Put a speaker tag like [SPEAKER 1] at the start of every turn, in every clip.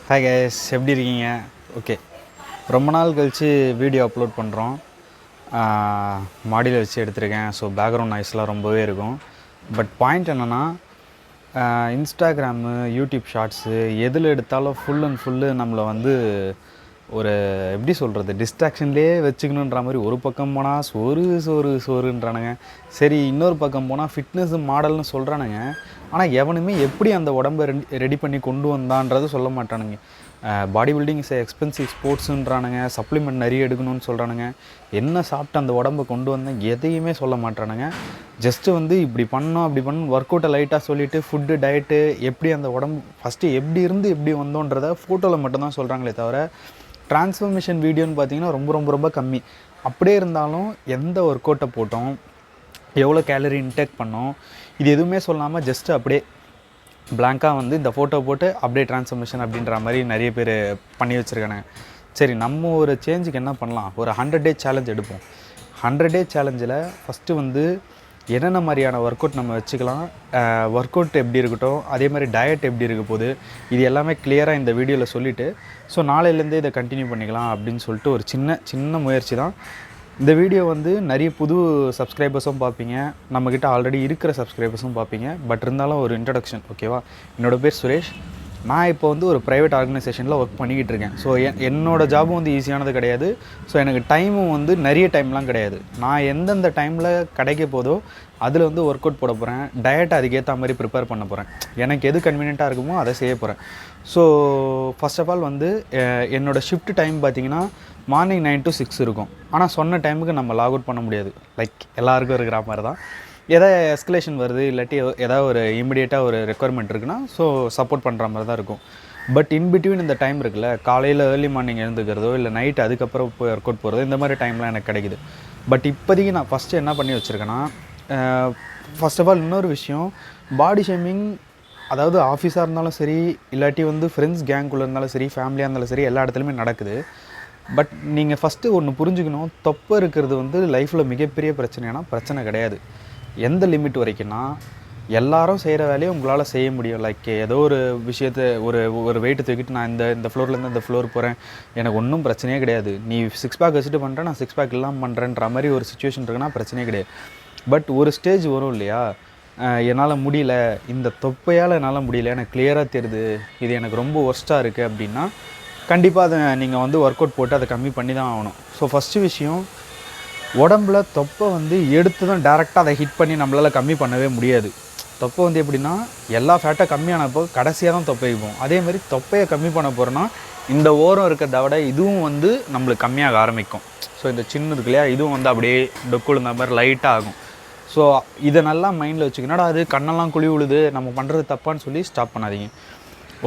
[SPEAKER 1] Hi guys, எப்படி இருக்கீங்க? Okay, ரொம்ப நாள் கழித்து வீடியோ அப்லோட் பண்ணுறோம். மாடியில் வச்சு எடுத்திருக்கேன். ஸோ பேக்ரவுண்ட் நாய்ஸ்லாம் ரொம்பவே இருக்கும். பட் பாயிண்ட் என்னென்னா, இன்ஸ்டாகிராமு, யூடியூப் ஷார்ட்ஸு எதில் எடுத்தாலும் ஃபுல் அண்ட் ஃபுல்லு நம்மளை வந்து ஒரு எப்படி சொல்கிறது, டிஸ்ட்ராக்ஷன்லேயே வச்சுக்கணுன்ற மாதிரி. ஒரு பக்கம் போனால் சோறுன்றானுங்க. சரி, இன்னொரு பக்கம் போனால் ஃபிட்னஸ்ஸு மாடல்னு சொல்கிறானுங்க. ஆனால் எவனுமே எப்படி அந்த உடம்பை ரெடி பண்ணி கொண்டு வந்தான்றது சொல்ல மாட்டானுங்க. பாடி பில்டிங் இஸ் எக்ஸ்பென்சிவ் ஸ்போர்ட்ஸுன்றானுங்க. சப்ளிமெண்ட் நிறைய எடுக்கணும்னு சொல்கிறானுங்க. என்ன சாப்பிட்டு அந்த உடம்பை கொண்டு வந்தேன் எதையுமே சொல்ல மாட்டானுங்க. ஜஸ்ட்டு வந்து இப்படி பண்ணோம் அப்படி பண்ணணும், ஒர்க் அவுட்டை லைட்டாக சொல்லிவிட்டு ஃபுட்டு டயட்டு எப்படி அந்த உடம்பு ஃபஸ்ட்டு எப்படி இருந்து எப்படி வந்தோன்றதை ஃபோட்டோவில் மட்டும்தான் சொல்கிறாங்களே தவிர, ட்ரான்ஸ்ஃபர்மேஷன் வீடியோன்னு பார்த்தீங்கன்னா ரொம்ப கம்மி. அப்படியே இருந்தாலும் எந்த ஒர்க் அவுட்டை போட்டோம், எவ்வளோ கேலரி இன்டேக் பண்ணோம், இது எதுவுமே சொல்லாமல் ஜஸ்ட்டு அப்படியே பிளாங்காக வந்து இந்த ஃபோட்டோ போட்டு அப்படியே ட்ரான்ஸ்ஃபர்மேஷன் அப்படின்ற மாதிரி நிறைய பேர் பண்ணி வச்சுருக்காங்க. சரி, நம்ம ஒரு சேஞ்சுக்கு என்ன பண்ணலாம், ஒரு 100 டே சேலஞ்ச் எடுப்போம். 100 டே சேலஞ்சில் ஃபஸ்ட்டு வந்து என்னென்ன மாதிரியான ஒர்க் அவுட் நம்ம வச்சுக்கலாம், ஒர்க் அவுட் எப்படி இருக்கட்டும், அதே மாதிரி டயட் எப்படி இருக்க போகுது, இது எல்லாமே கிளியராக இந்த வீடியோவில் சொல்லிவிட்டு, ஸோ நாளையிலேருந்தே இதை கண்டினியூ பண்ணிக்கலாம் அப்படின்னு சொல்லிட்டு ஒரு சின்ன முயற்சி தான். இந்த வீடியோ வந்து நிறைய புது சப்ஸ்கிரைபர்ஸும் பார்ப்பீங்க, நம்மக்கிட்ட ஆல்ரெடி இருக்கிற சப்ஸ்கிரைபர்ஸும் பார்ப்பீங்க. பட் இருந்தாலும் ஒரு இன்ட்ரடக்ஷன், ஓகேவா? என்னோடய பேர் சுரேஷ். நான் இப்போ வந்து ஒரு ப்ரைவேட் ஆர்கனைசேஷனில் ஒர்க் பண்ணிக்கிட்டு இருக்கேன். ஸோ என்னோடய ஜாபும் வந்து ஈஸியானது கிடையாது. ஸோ எனக்கு டைமும் வந்து நிறைய டைம்லாம் கிடையாது. நான் எந்தெந்த டைமில் கிடைக்க போதோ அதில் வந்து ஒர்க் அவுட் போட போகிறேன். டயட் அதுக்கேற்ற மாதிரி ப்ரிப்பேர் பண்ண போகிறேன். எனக்கு எது கன்வீனியண்ட்டாக இருக்குமோ அதை செய்ய போகிறேன். ஸோ ஃபர்ஸ்ட் ஆஃப் ஆல் வந்து என்னோடய ஷிஃப்ட் டைம் பார்த்திங்கன்னா மார்னிங் 9 to 6 இருக்கும். ஆனால் சொன்ன டைமுக்கு நம்ம லாக் அவுட் பண்ண முடியாது. லைக் எல்லாருக்கும் இருக்கிற மாதிரி தான். எதாவது எஸ்கலேஷன் வருது, இல்லாட்டி ஏதாவது ஒரு இமிடியேட்டாக ஒரு ரெக்குவயர்மெண்ட் இருக்குன்னா ஸோ சப்போர்ட் பண்ணுற மாதிரி தான் இருக்கும். பட் இன்பிட்வீன் இந்த டைம் இருக்குல்ல, காலையில் ஏர்லி மார்னிங் எழுந்துக்கிறதோ இல்லை நைட் அதுக்கப்புறம் போய் ஒர்க் அவுட் போகிறதோ, இந்த மாதிரி டைம்லாம் எனக்கு கிடைக்குது. பட் இப்போதைக்கு நான் ஃபஸ்ட்டு என்ன பண்ணி வச்சுருக்கேன்னா, ஃபர்ஸ்ட் ஆஃப் ஆல் இன்னொரு விஷயம், பாடி ஷேமிங், அதாவது ஆஃபீஸாக இருந்தாலும் சரி, இல்லாட்டி வந்து ஃப்ரெண்ட்ஸ் கேங்குள்ளே இருந்தாலும் சரி, ஃபேமிலியாக இருந்தாலும் சரி, எல்லா இடத்துலையுமே நடக்குது. பட் நீங்கள் ஃபஸ்ட்டு ஒன்று புரிஞ்சுக்கணும், தொப்பை இருக்கிறது வந்து லைஃப்பில் மிகப்பெரிய பிரச்சனைனா பிரச்சனை கிடையாது. எந்த லிமிட் வரைக்கும்னா, எல்லாரும் செய்கிற வேலையை உங்களால் செய்ய முடியும். லைக் ஏதோ ஒரு விஷயத்தை ஒரு வெயிட்டு தூக்கிட்டு நான் இந்த ஃப்ளோர்லேருந்து இந்த ஃப்ளோர் போகிறேன், எனக்கு ஒன்றும் பிரச்சனையே கிடையாது. நீ 6 பேக் வச்சுட்டு பண்ணுறேன், நான் 6 பேக் இல்லாமல் பண்ணுறேன்ற மாதிரி ஒரு சுச்சுவேஷன் இருக்குன்னா பிரச்சனையே கிடையாது. பட் ஒரு ஸ்டேஜ் வரும் இல்லையா, என்னால் முடியல, இந்த தொப்பையால் என்னால் முடியல, எனக்கு கிளியராக தெரியுது, இது எனக்கு ரொம்ப ஒர்ஸ்ட்டாக இருக்குது அப்படின்னா கண்டிப்பாக அதை நீங்கள் வந்து ஒர்க் அவுட் போட்டு அதை கம்மி பண்ணி தான் ஆகணும். ஸோ ஃபஸ்ட்டு விஷயம், உடம்புல தொப்பை வந்து எடுத்து தான் டேரெக்டாக அதை ஹிட் பண்ணி நம்மளால் கம்மி பண்ணவே முடியாது. தொப்பை வந்து எப்படின்னா, எல்லா ஃபேட்டாக கம்மியானப்போ கடைசியாக தான் தொப்பை போகும். அதேமாதிரி தொப்பையை கம்மி பண்ண போகிறோன்னா இந்த ஓரம் இருக்கிறத விட இதுவும் வந்து நம்மளுக்கு கம்மியாக ஆரம்பிக்கும். ஸோ இந்த சின்ன இருக்கு இல்லையா, இதுவும் வந்து அப்படியே டொக்குழுந்த மாதிரி லைட்டாக ஆகும். ஸோ இதை நல்லா மைண்டில் வச்சுக்கணும்னா, அது கண்ணெல்லாம் குழி விழுது, நம்ம பண்ணுறது தப்பான்னு சொல்லி ஸ்டாப் பண்ணாதீங்க,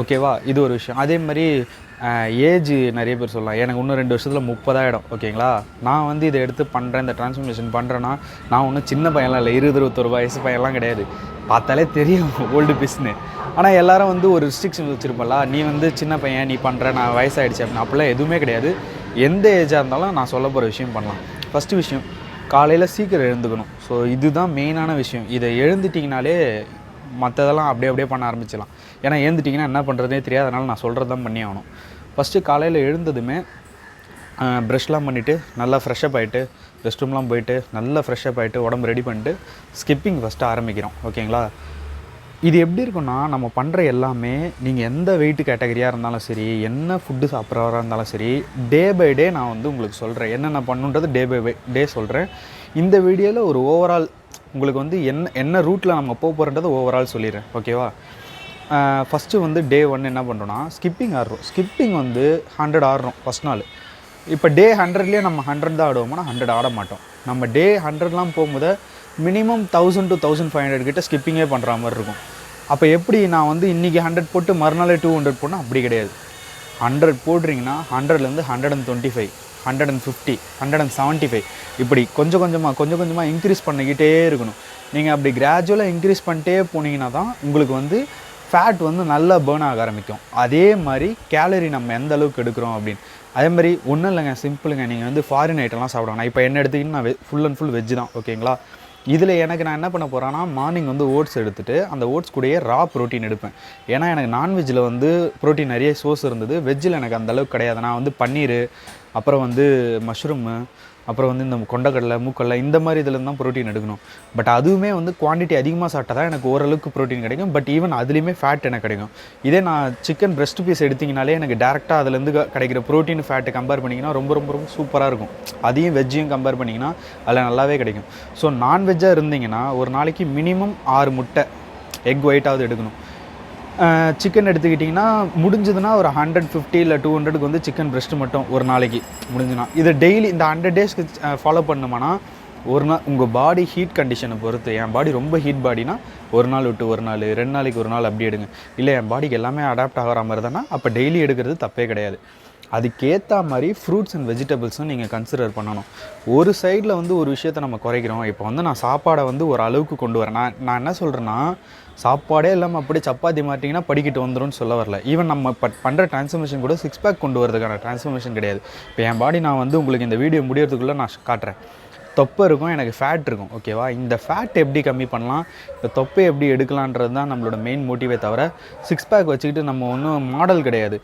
[SPEAKER 1] ஓகேவா? இது ஒரு விஷயம். அதே மாதிரி ஏஜ் நிறைய பேர் சொல்லலாம், எனக்கு இன்னும் 2 வருஷத்தில் 30 ஆகிடும், ஓகேங்களா? நான் வந்து இதை எடுத்து பண்ணுறேன், இந்த ட்ரான்ஸ்ஃபர்மேஷன் பண்ணுறேன்னா நான் ஒன்றும் சின்ன பையன்லாம் இல்லை, 20-21 வயசு பையன்லாம் கிடையாது. பார்த்தாலே தெரியும் ஓல்டு பீஸ்னு. ஆனால் எல்லோரும் வந்து ஒரு ரெஸ்ட்ரிக்ஷன் வச்சுருப்பல, நீ வந்து சின்ன பையன், நீ பண்ணுற, நான் வயசாகிடுச்சு அப்படின்னு. அப்படிலாம் எதுவுமே கிடையாது. எந்த ஏஜாக இருந்தாலும் நான் சொல்ல போகிற விஷயம் பண்ணலாம். ஃபஸ்ட்டு விஷயம், காலையில் சீக்கிரம் எழுந்துக்கணும். ஸோ இதுதான் மெயினான விஷயம். இதை எழுந்துட்டிங்கனாலே மற்றதெல்லாம் அப்படியே பண்ண ஆரம்பிச்சிடலாம். ஏன்னா எழுந்துட்டிங்கன்னா என்ன பண்ணுறதே தெரியாது. அதனால் நான் சொல்கிறது தான் பண்ணி ஆகணும். ஃபஸ்ட்டு காலையில் எழுந்ததுமே ப்ரஷ்லாம் பண்ணிவிட்டு நல்லா ஃப்ரெஷ்ஷப் ஆகிட்டு, ரெஸ்ட் ரூம்லாம் போயிட்டு நல்லா ஃப்ரெஷ்ஷப் ஆகிட்டு உடம்பு ரெடி பண்ணிட்டு ஸ்கிப்பிங் ஃபஸ்ட்டு ஆரம்பிக்கிறோம், ஓகேங்களா? இது எப்படி இருக்குன்னா, நம்ம பண்ணுற எல்லாமே நீங்கள் எந்த வெயிட் கேட்டகரியாக இருந்தாலும் சரி, என்ன ஃபுட்டு சாப்பிட்றவராக இருந்தாலும் சரி, டே பை டே நான் வந்து உங்களுக்கு சொல்கிறேன் என்னென்ன பண்ணுன்றது டே பை டே சொல்கிறேன். இந்த வீடியோவில் ஒரு ஓவரால் உங்களுக்கு வந்து என்ன ரூட்டில் நம்ம போகிறோன்றது ஓவரால் சொல்லிடுறேன், ஓகேவா? ஃபஸ்ட்டு வந்து டே 1 என்ன பண்ணுறோன்னா, ஸ்கிப்பிங் ஆடுறோம். ஸ்கிப்பிங் வந்து 100 ஆடுறோம் ஃபஸ்ட் நாள். இப்போ டே 100லேயே நம்ம 100 தான் ஆடுவோம்னா 100 ஆட மாட்டோம். நம்ம டே 100லாம் போகும்போது மினிமம் 1000 to 1500 கிட்ட ஸ்கிப்பிங்கே பண்ணுற மாதிரி இருக்கும். அப்போ எப்படி நான் வந்து இன்றைக்கி 100 போட்டு மறுநாளே 200 போனால் அப்படி கிடையாது. 100 போடுறீங்கன்னா 100லேருந்து 125, 150, 175 இப்படி கொஞ்சம் கொஞ்சமாக இன்க்ரீஸ் பண்ணிக்கிட்டே இருக்கணும். நீங்கள் அப்படி கிராஜுவலாக இன்க்ரீஸ் பண்ணிட்டே போனீங்கன்னா தான் உங்களுக்கு வந்து ஃபேட் வந்து நல்லா பேர்ன் ஆக ஆரம்பிக்கும். அதே மாதிரி கேலரி நம்ம எந்த அளவுக்கு எடுக்கிறோம் அப்படின்னு. அதே மாதிரி ஒன்றும் இல்லைங்க, சிம்பிளுங்க. நீங்கள் வந்து ஃபாரின் ஐட்டம்லாம் சாப்பிடுவாங்க. நான் இப்போ என்ன எடுத்துக்கிட்டு நான் ஃபுல் அண்ட் ஃபுல் வெஜ்ஜு தான், ஓகேங்களா? இதில் எனக்கு நான் என்ன பண்ண போகிறேன்னா மார்னிங் வந்து ஓட்ஸ் எடுத்துகிட்டு அந்த ஓட்ஸ் கூடயே ரா ப்ரோட்டீன் எடுப்பேன். ஏன்னா எனக்கு நான்வெஜ்ஜில் வந்து ப்ரோட்டீன் நிறைய சோர்ஸ் இருந்தது, வெஜ்ஜில் எனக்கு அந்தளவுக்கு கிடையாது. நான் வந்து பன்னீர், அப்புறம் வந்து மஷ்ரூமு, அப்புறம் வந்து இந்த கொண்டக்கடலை, மூக்கடலை இந்த மாதிரி இதில் தான் ப்ரோட்டீன் எடுக்கணும். பட் அதுவுமே வந்து குவான்டிட்டி அதிகமாக சாப்பிட்டா தான் எனக்கு ஓரளவுக்கு ப்ரோட்டீன் கிடைக்கும். பட் ஈவன் அதுலேயுமே ஃபேட் எனக்கு கிடைக்கும். இதே நான் சிக்கன் பிரெஸ்ட் பீஸ் எடுத்திங்கனாலே எனக்கு டேரெக்டாக அதுலேருந்து கிடைக்கிற ப்ரோட்டீன் ஃபேட்டு கம்பேர் பண்ணிங்கன்னா ரொம்ப ரொம்ப ரொம்ப சூப்பராக இருக்கும். அதையும் வெஜ்ஜையும் கம்பேர் பண்ணிங்கன்னா அதில் நல்லாவே கிடைக்கும். ஸோ நான்வெஜ்ஜாக இருந்தீங்கன்னா ஒரு நாளைக்கு மினிமம் 6 முட்டை எக் ஒயிட்டாவது எடுக்கணும். சிக்கன் எடுத்துக்கிட்டிங்கன்னா முடிஞ்சதுன்னா ஒரு 150 இல்லை 200க்கு வந்து சிக்கன் பிரெஸ்ட்டு மட்டும் ஒரு நாளைக்கு முடிஞ்சுன்னா. இது டெய்லி இந்த 100 டேஸ்க்கு ஃபாலோ பண்ணுமானா ஒரு நாள் உங்கள் பாடி ஹீட் கண்டிஷனை பொறுத்து. என் பாடி ரொம்ப ஹீட் பாடினா ஒரு நாள் விட்டு ஒரு நாள், 2 நாளைக்கு ஒரு நாள் அப்படி எடுங்க. இல்லை என் பாடிக்கு எல்லாமே அடாப்ட் ஆகிற மாதிரி தானே அப்போ டெய்லி எடுக்கிறது தப்பே கிடையாது. அதுக்கேற்ற மாதிரி ஃப்ரூட்ஸ் அண்ட் வெஜிடபிள்ஸும் நீங்கள் கன்சிடர் பண்ணணும். ஒரு சைடில் வந்து ஒரு விஷயத்தை நம்ம குறைக்கிறோம். இப்போ வந்து நான் சாப்பாடை வந்து ஒரு அளவுக்கு கொண்டு வரேன். நான் என்ன சொல்கிறேன்னா, சாப்பாடே இல்லாமல் அப்படியே சப்பாத்தி மாட்டிங்கன்னா படிக்கிட்டு வந்துடும் சொல்ல வரல. ஈவன் நம்ம பண்ணுற ட்ரான்ஸ்ஃபர்மேஷன் கூட 6 பேக் கொண்டு வரதுக்கான ட்ரான்ஸ்ஃபர்மேஷன் கிடையாது. இப்போ என் பாடி நான் வந்து உங்களுக்கு இந்த வீடியோ முடியறதுக்குள்ளே நான் காட்டுறேன். தொப்பை இருக்கும், எனக்கு ஃபேட் இருக்கும், ஓகேவா? இந்த ஃபேட் எப்படி கம்மி பண்ணலாம், இந்த தொப்பை எப்படி எடுக்கலான்றது தான் நம்மளோட மெயின் மோட்டிவே தவிர 6 பேக் வச்சுக்கிட்டு நம்ம ஒன்றும் மாடல் கிடையாது.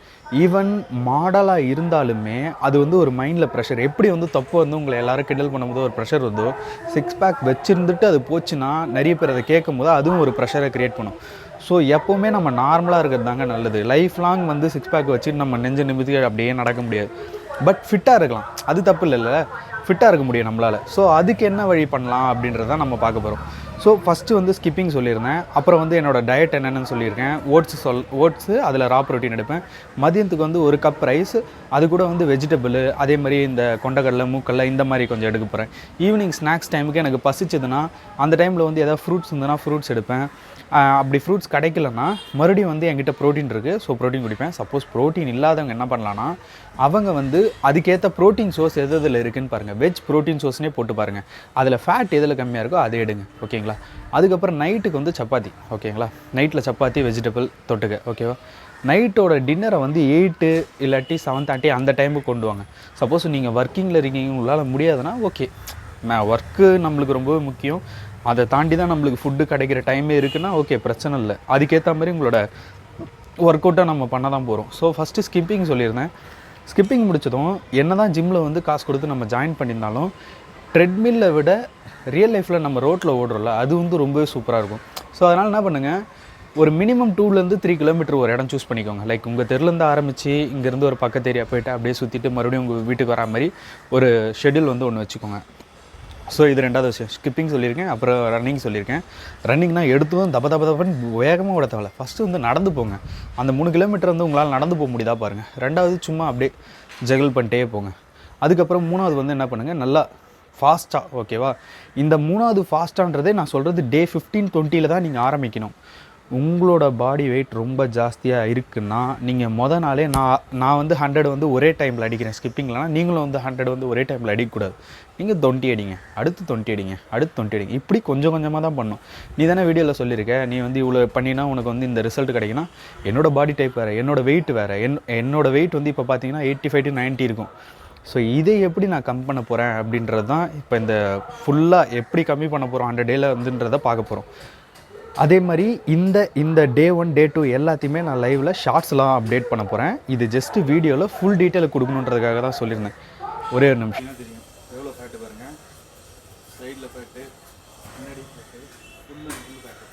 [SPEAKER 1] ஈவன் மாடலாக இருந்தாலுமே அது வந்து ஒரு மைண்டில் ப்ரெஷர். எப்படி வந்து தொப்பை வந்து உங்களை எல்லோரும் கிண்டல் பண்ணும்போது ஒரு ப்ரெஷர் வந்தோ, 6 பேக் வச்சுருந்துட்டு அது போச்சுன்னா நிறைய பேர் அதை கேட்கும் போது அதுவும் ஒரு ப்ரெஷரை க்ரியேட் பண்ணும். ஸோ எப்போவுமே நம்ம நார்மலாக இருக்கிறது தாங்க நல்லது. லைஃப் லாங் வந்து 6 பேக் வச்சுட்டு நம்ம நெஞ்ச நிமித்தி அப்படியே நடக்க முடியாது. பட் ஃபிட்டாக இருக்கலாம், அது தப்பு இல்லைல்ல, ஃபிட்டாக இருக்க முடியும் நம்மளால். ஸோ அதுக்கு என்ன வழி பண்ணலாம் அப்படின்றத நம்ம பார்க்க போகிறோம். ஸோ ஃபஸ்ட்டு வந்து ஸ்கிப்பிங் சொல்லியிருந்தேன். அப்புறம் வந்து என்னோடய டயட் என்னென்னு சொல்லியிருக்கேன். ஓட்ஸு அதில் ரா ப்ரோட்டீன் எடுப்பேன். மதியத்துக்கு வந்து 1 கப் ரைஸ், அது கூட வந்து வெஜிடபிள், அதே மாதிரி இந்த கொண்டக்கடலை, மூக்கடலை இந்த மாதிரி கொஞ்சம் எடுக்க போகிறேன். ஈவினிங் ஸ்நாக்ஸ் டைமுக்கு எனக்கு பசிச்சதுன்னா அந்த டைமில் வந்து எதாவது ஃப்ரூட்ஸ் இருந்ததுன்னா ஃப்ரூட்ஸ் எடுப்பேன். அப்படி ஃப்ரூட்ஸ் கிடைக்கலன்னா மறுபடியும் வந்து என்கிட்ட ப்ரோட்டீன் இருக்குது, ஸோ ப்ரோட்டீன் குடிப்பேன். சப்போஸ் ப்ரோட்டீன் இல்லாதவங்க என்ன பண்ணலான்னா, அவங்க வந்து அதுக்கேற்ற ப்ரோட்டீன் சோர்ஸ் எது இதில் இருக்குதுன்னு பாருங்கள். வெஜ் ப்ரோட்டீன் சோர்ஸ்னே போட்டு பாருங்கள். அதில் ஃபேட் எதில் கம்மியாக இருக்கோ அதை எடுங்க, ஓகேங்களா? அதுக்கப்புறம் நைட்டுக்கு வந்து சப்பாத்தி, ஓகேங்களா? நைட்டில் சப்பாத்தி, வெஜிடபிள் தொட்டுக்க, ஓகேவா? நைட்டோட டின்னரை வந்து 8 இல்லாட்டி 7:30 அந்த டைமுக்கு கொண்டு வாங்க. சப்போஸ் நீங்கள் ஒர்க்கிங்கில் இருக்கீங்க, உங்களால் முடியாதுன்னா ஓகே, ஒர்க்கு நம்மளுக்கு ரொம்பவே முக்கியம். அதை தாண்டி தான் நம்மளுக்கு ஃபுட்டு கிடைக்கிற டைமே இருக்குன்னா ஓகே, பிரச்சனை இல்லை. அதுக்கேற்ற மாதிரி உங்களோட ஒர்க் அவுட்டை நம்ம பண்ண தான் போகிறோம். ஸோ ஃபஸ்ட்டு ஸ்கிப்பிங் சொல்லியிருந்தேன். ஸ்கிப்பிங் முடித்ததும் என்ன தான் ஜிம்மில் வந்து காசு கொடுத்து நம்ம ஜாயின் பண்ணியிருந்தாலும் ட்ரெட்மில்லை விட ரியல் லைஃப்பில் நம்ம ரோட்டில் ஓடுறோம்ல, அது வந்து ரொம்பவே சூப்பராக இருக்கும். ஸோ அதனால் என்ன பண்ணுங்கள், ஒரு மினிமம் 2 to 3 கிலோமீட்டர் ஒரு இடம் சூஸ் பண்ணிக்கோங்க. லைக் உங்கள் தெருலேருந்து ஆரம்பித்து இங்கேருந்து ஒரு பக்கத்து ஏரியா போய்ட்டு அப்படியே சுற்றிட்டு மறுபடியும் உங்கள் வீட்டுக்கு வரா மாதிரி ஒரு ஷெட்யூல் வந்து ஒன்று வச்சுக்கோங்க. ஸோ இது 2வது விஷயம். ஸ்கிப்பிங் சொல்லியிருக்கேன். அப்புறம் ரன்னிங் சொல்லியிருக்கேன். ரன்னிங்னா எடுத்துவும் தப்பன்னு வேகமாக ஓட தேவையில்ல. ஃபஸ்ட்டு வந்து நடந்து போங்க. அந்த 3 கிலோமீட்டர் வந்து உங்களால் நடந்து போக முடியுதா பாருங்கள். 2வது சும்மா அப்படியே ஜகிள் பண்ணிட்டே போங்க. அதுக்கப்புறம் 3வது வந்து என்ன பண்ணுங்கள், நல்லா ஃபாஸ்ட்டாக, ஓகேவா? இந்த 3வது ஃபாஸ்ட்டான்றதே நான் சொல்கிறது டே 15-20 தான் நீங்கள் ஆரம்பிக்கணும். உங்களோட பாடி வெயிட் ரொம்ப ஜாஸ்தியாக இருக்குன்னா நீங்கள் நாளே நான் வந்து 100 வந்து ஒரே டைமில் அடிக்கிறேன் ஸ்கிப்பிங்லனா, நீங்களும் வந்து 100 வந்து ஒரே டைமில் அடிக்கக்கூடாது. நீங்கள் 20 அடிங்க, அடுத்து 20 அடிங்க, அடுத்து 20 அடிங்க. இப்படி கொஞ்சம் கொஞ்சமாக தான் பண்ணணும். நீ தானே வீடியோவில் சொல்லியிருக்க, நீ வந்து இவ்வளோ பண்ணினா உனக்கு வந்து இந்த ரிசல்ட் கிடைக்குன்னா, என்னோடய பாடி டைப் வேறு, என்னோடய வெயிட் வேறு. என்னோடய வெயிட் வந்து இப்போ பார்த்தீங்கன்னா 85 to 90 இருக்கும். ஸோ இதை எப்படி நான் கம்மி பண்ண போகிறேன் அப்படின்றது தான் இப்போ இந்த ஃபுல்லாக எப்படி கம்மி பண்ண போகிறோம் 100 டேயில் வந்துன்றதை பார்க்க போகிறோம். அதே மாதிரி இந்த டே 1 டே 2 எல்லாத்தையுமே நான் லைவில் ஷார்ட்ஸ்லாம் அப்டேட் பண்ண போகிறேன். இது ஜஸ்ட்டு வீடியோவில் ஃபுல் டீட்டெயில் கொடுக்கணுன்றதுக்காக தான் சொல்லியிருந்தேன். ஒரே ஒரு நிமிஷம். தெரியும் எவ்வளோ ஃபேட்டு பாருங்கள், சைடில் ஃபேட்டு, முன்னாடி ஃபேட்டு, ஃபுல் ஃபேட்டு.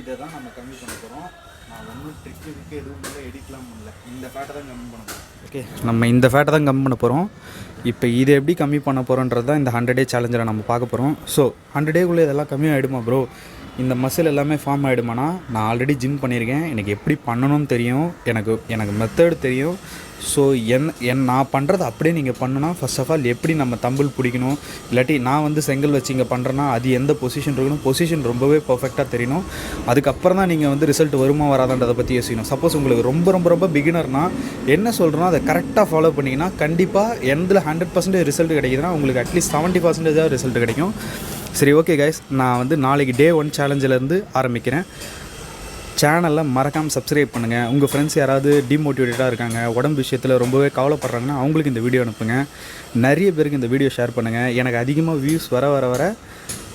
[SPEAKER 1] இதை தான் நம்ம கம்மி பண்ண போகிறோம். நான் ஒன்றும் ட்ரிக்கு எதுவும் இல்லை, எடிட்லாம் பண்ணல. இந்த ஃபேட்டை தான் கம்மி பண்ண போகிறோம். ஓகே, நம்ம இந்த ஃபேட்டை தான் கம்மி பண்ண போகிறோம். இப்போ இதை எப்படி கம்மி பண்ண போகிறோன்றது தான் இந்த 100 டே சேலஞ்சில் நம்ம பார்க்க போகிறோம். ஸோ 100 டேக்குள்ளே இதெல்லாம் கம்மியாகிடுமா ப்ரோ, இந்த மசில் எல்லாமே ஃபார்ம் ஆகிடுமானா, நான் ஆல்ரெடி ஜிம் பண்ணியிருக்கேன். எனக்கு எப்படி பண்ணணும்னு தெரியும், எனக்கு மெத்தட் தெரியும். ஸோ நான் பண்ணுறது அப்படியே நீங்கள் பண்ணுன்னா, ஃபர்ஸ்ட் ஆஃப் ஆல் எப்படி நம்ம தம்பிள் பிடிக்கணும், இல்லாட்டி நான் வந்து செங்கல் வச்சு இங்கே பண்ணுறேன்னா அது எந்த பொசிஷன் இருக்கணும், பொசிஷன் ரொம்பவே பர்ஃபெக்டாக தெரியணும். அதுக்கப்புறம் தான் நீங்கள் வந்து ரிசல்ட் வருமா வராதான்றதை பற்றி யோசிக்கணும். சப்போஸ் உங்களுக்கு ரொம்ப ரொம்ப ரொம்ப பிகினர்னால் என்ன சொல்கிறோன்னா அதை கரெக்டாக ஃபாலோ பண்ணிங்கன்னா கண்டிப்பாக எந்தில் 100% ரிசல்ட் கிடைக்குதுன்னா உங்களுக்கு அட்லீஸ்ட் 70% ரிசல்ட் கிடைக்கும். சரி, ஓகே கைஸ், நான் வந்து நாளைக்கு டே 1 சேலஞ்சிலேருந்து ஆரம்பிக்கிறேன். சேனலில் மறக்காமல் சப்ஸ்கிரைப் பண்ணுங்கள். உங்கள் ஃப்ரெண்ட்ஸ் யாராவது டிமோட்டிவேட்டடாக இருக்காங்க, உடம்பு விஷயத்தில் ரொம்பவே கவலைப்படுறாங்கன்னா அவங்களுக்கு இந்த வீடியோ அனுப்புங்க. நிறைய பேருக்கு இந்த வீடியோ ஷேர் பண்ணுங்கள். எனக்கு அதிகமாக வியூஸ் வர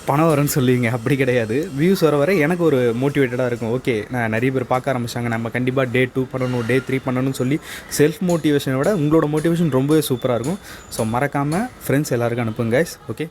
[SPEAKER 1] பணம் வரும்னு சொல்லுவீங்க. அப்படி கிடையாது. வியூஸ் வர வர எனக்கு ஒரு மோட்டிவேட்டடாக இருக்கும். ஓகே, நான் நிறைய பேர் பார்க்க ஆரம்பிச்சாங்க, நம்ம கண்டிப்பாக டே 2 பண்ணணும், டே 3 பண்ணணும்னு சொல்லி செல்ஃப் மோட்டிவேஷனை விட உங்களோட மோட்டிவேஷன் ரொம்பவே சூப்பராக இருக்கும். ஸோ மறக்காமல் ஃப்ரெண்ட்ஸ் எல்லாருக்கும் அனுப்புங்க கைஸ். ஓகே.